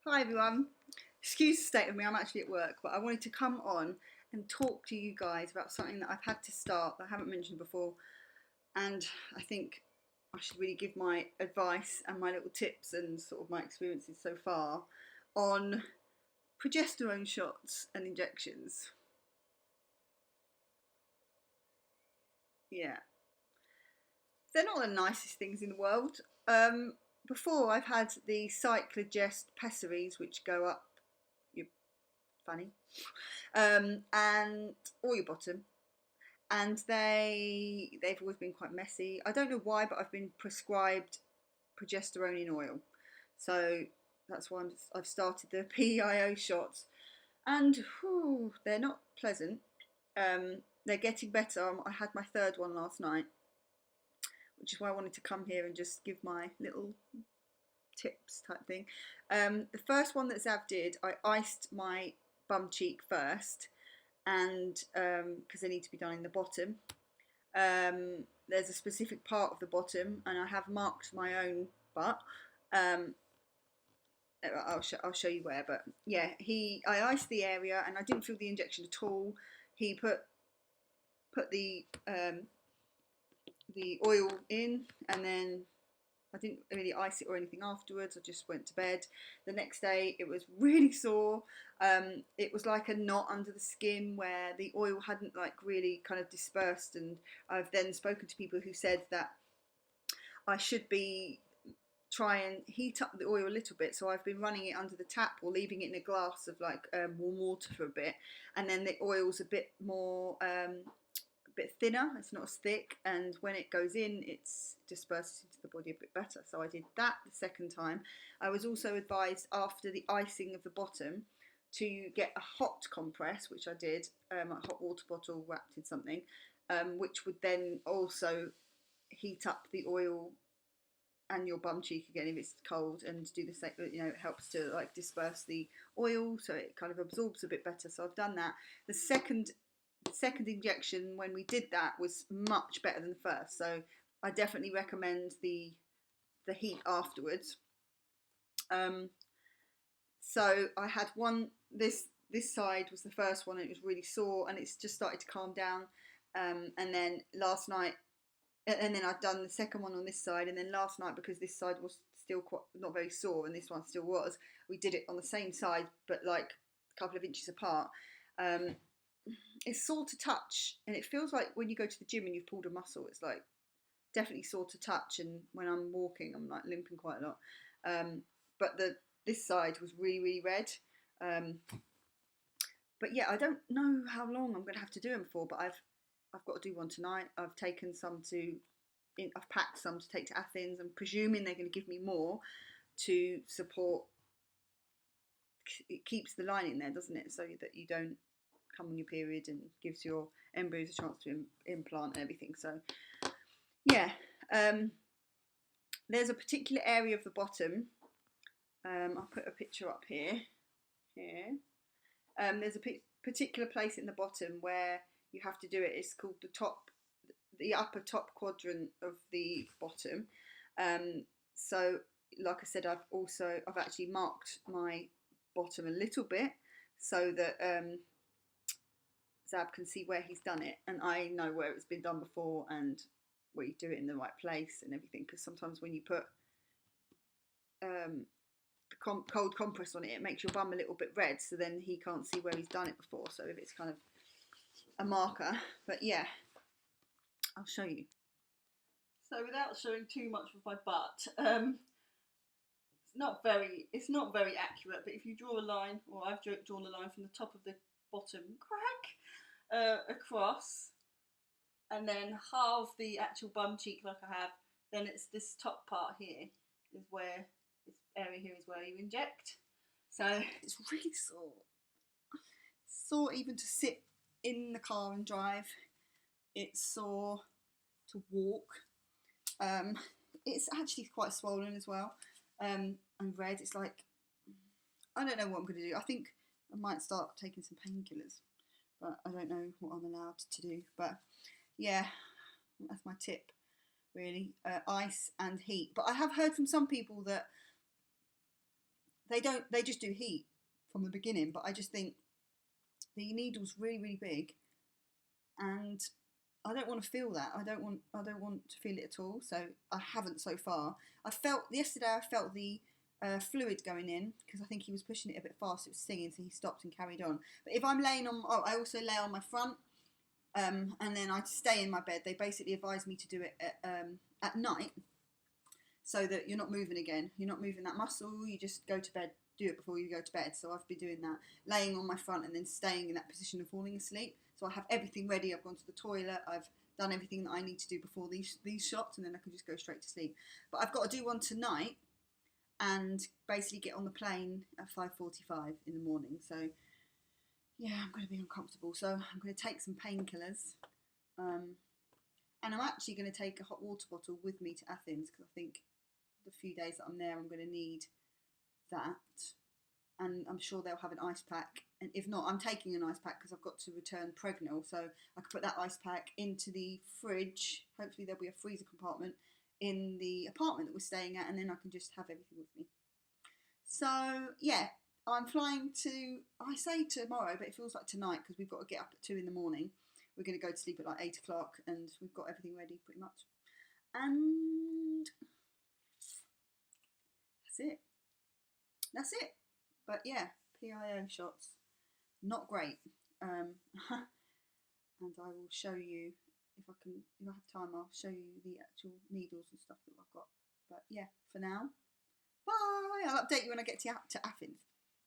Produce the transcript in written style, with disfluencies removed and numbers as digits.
Hi everyone, excuse the state of me, I'm actually at work, but I wanted to come on and talk to you guys about something that I've had to start that I haven't mentioned before, and I think I should really give my advice and my little tips and sort of my experiences so far on progesterone shots and injections. Yeah, they're not the nicest things in the world. Before I've had the Cyclogest pessaries, which go up your fanny, and or your bottom, and they've always been quite messy. I don't know why, but I've been prescribed progesterone in oil, so that's why I've started the PIO shots, and whew, they're not pleasant. They're getting better. I had my third one last night, which is why I wanted to come here and just give my little tips type thing. The first one that Zav did, I iced my bum cheek first, and because they need to be done in the bottom. There's a specific part of the bottom, and I have marked my own butt. I'll show you where, but yeah, I iced the area, and I didn't feel the injection at all. He put the oil in, and then I didn't really ice it or anything afterwards. I just went to bed. The next day it was really sore. It was like a knot under the skin where the oil hadn't like really kind of dispersed, and I've then spoken to people who said that I should be try and heat up the oil a little bit, so I've been running it under the tap or leaving it in a glass of like warm water for a bit, and then the oil's a bit more bit thinner, it's not as thick, and when it goes in it disperses into the body a bit better. So I did that the second time. I was also advised after the icing of the bottom to get a hot compress, which I did, a hot water bottle wrapped in something, which would then also heat up the oil and your bum cheek again if it's cold, and do the same, it helps to like disperse the oil so it kind of absorbs a bit better. So I've done that. The second injection, when we did that, was much better than the first, so I definitely recommend the heat afterwards. So I had one, this side was the first one, and it was really sore, and it's just started to calm down, and then last night, and then I'd done the second one on this side, and then last night, because this side was still quite not very sore and this one still was, we did it on the same side but like a couple of inches apart. It's sore to touch, and it feels like when you go to the gym and you've pulled a muscle, it's like definitely sore to touch, and when I'm walking I'm like limping quite a lot. But this side was really red. But yeah, I don't know how long I'm going to have to do them for, but I've got to do one tonight. I've taken some I've packed some to take to Athens. I'm presuming they're going to give me more to support. It keeps the lining there, doesn't it, so that you don't come on your period, and gives your embryos a chance to implant and everything. So yeah, there's a particular area of the bottom. I'll put a picture up here. There's a particular place in the bottom where you have to do it. It's called the upper top quadrant of the bottom. So like I said, I've actually marked my bottom a little bit so that Zab can see where he's done it, and I know where it's been done before and where you do it in the right place and everything, because sometimes when you put cold compress on it, it makes your bum a little bit red, so then he can't see where he's done it before, so if it's kind of a marker. But yeah, I'll show you. So without showing too much of my butt, it's not very accurate, but if you draw a line, or I've drawn a line from the top of the bottom across, and then halve the actual bum cheek like I have, then it's this top part here is where, this area here is where you inject. So it's really sore even to sit in the car and drive. It's sore to walk. It's actually quite swollen as well, and red. It's like, I don't know what I'm going to do. I think I might start taking some painkillers, but I don't know what I'm allowed to do. But yeah, that's my tip really, ice and heat. But I have heard from some people that they just do heat from the beginning, but I just think the needle's really, really big, and I don't want to feel that. I don't want to feel it at all. So I haven't so far. I felt yesterday. I felt the fluid going in because I think he was pushing it a bit fast. It was stinging, so he stopped and carried on. But if I'm laying on, I also lay on my front, and then I stay in my bed. They basically advise me to do it at night, so that you're not moving again. You're not moving that muscle. You just go to bed. Do it before you go to bed. So I've been doing that, laying on my front and then staying in that position and falling asleep. So I have everything ready. I've gone to the toilet. I've done everything that I need to do before these shots, and then I can just go straight to sleep. But I've got to do one tonight, and basically get on the plane at 5:45 in the morning. So yeah, I'm going to be uncomfortable. So I'm going to take some painkillers, and I'm actually going to take a hot water bottle with me to Athens because I think the few days that I'm there, I'm going to need that, and I'm sure they'll have an ice pack, and if not, I'm taking an ice pack because I've got to return Pregnil, so I can put that ice pack into the fridge. Hopefully there'll be a freezer compartment in the apartment that we're staying at, and then I can just have everything with me. So yeah, I'm flying to, I say tomorrow, but it feels like tonight because we've got to get up at 2 in the morning. We're going to go to sleep at like 8 o'clock, and we've got everything ready pretty much, and that's it. But yeah, PIO shots, not great. And I will show you if I have time. I'll show you the actual needles and stuff that I've got. But yeah, for now, bye. I'll update you when I get to Athens.